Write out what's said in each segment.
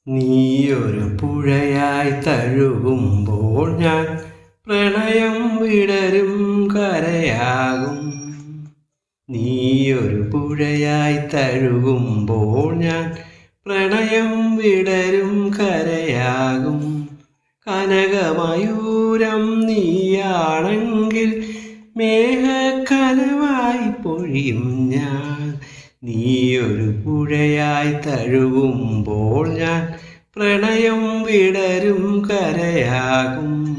നീയൊരു പുഴയായി തഴുകുമ്പോൾ ഞാൻ പ്രണയം വിടരും കരയാകും. നീയൊരു പുഴയായി തഴുകുമ്പോൾ ഞാൻ പ്രണയം വിടരും കരയാകും. കനകമയൂരം നീയാണെങ്കിൽ മേഘക്കനവായി പൊഴിയും ഞാൻ. നീയൊരു പുഴയായി തഴുകുമ്പോൾ ഞാൻ പ്രണയം വിടരും കരയാകും.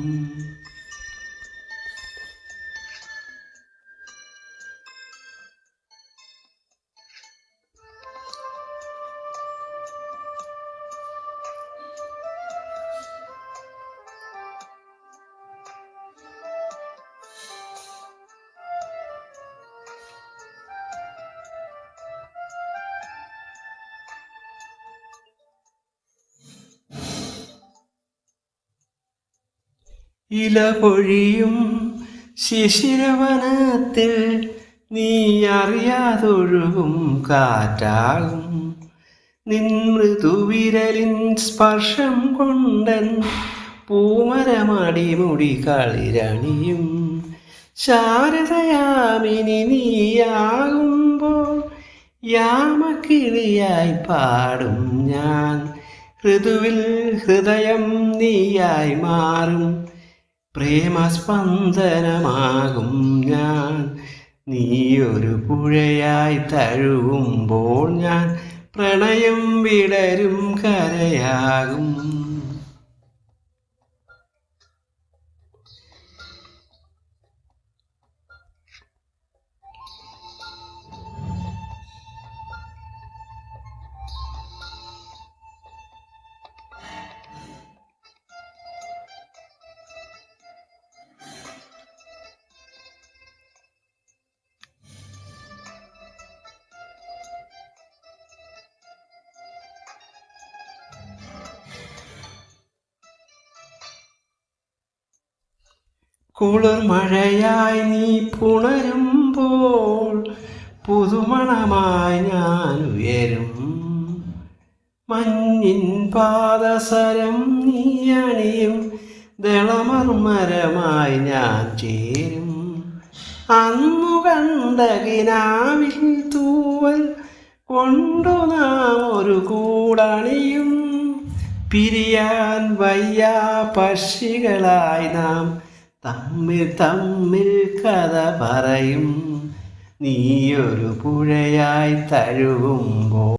ഇല പൊഴിയും ശിശിരവനത്തിൽ നീ അറിയാതൊഴുകും കാറ്റാകും. നിൻ മൃദുവിരലിൻ സ്പർശം കൊണ്ടൻ പൂമരമടിമുടി കളിരണിയും. ശാരദയാമിനി നീയാകുമ്പോൾ യാമക്കിളിയായി പാടും ഞാൻ. ഋതുവിൽ ഹൃദയം നീയായി മാറും പ്രേമസ്പന്ദനമാകും ഞാൻ. നീയൊരു പുഴയായി തഴുകുമ്പോൾ ഞാൻ പ്രണയം വിടരും കരയാകും. കുളിർ മഴയായി നീ പുണരുമ്പോൾ പുതുമണമായി ഞാൻ ഉയരും. മഞ്ഞിൻ പാദസരം നീ അണിയും ദളമർമരമായി ഞാൻ ചേരും. അന്നു കണ്ട കിനാവിൽ തൂവൽ കൊണ്ടു നാം ഒരു കൂടണിയും. പിരിയാൻ വയ്യാ പക്ഷികളായി നാം തമ്മിൽ തമ്മിൽ കഥ പറയും. നീയൊരു പുഴയായി തഴുകുമ്പോൾ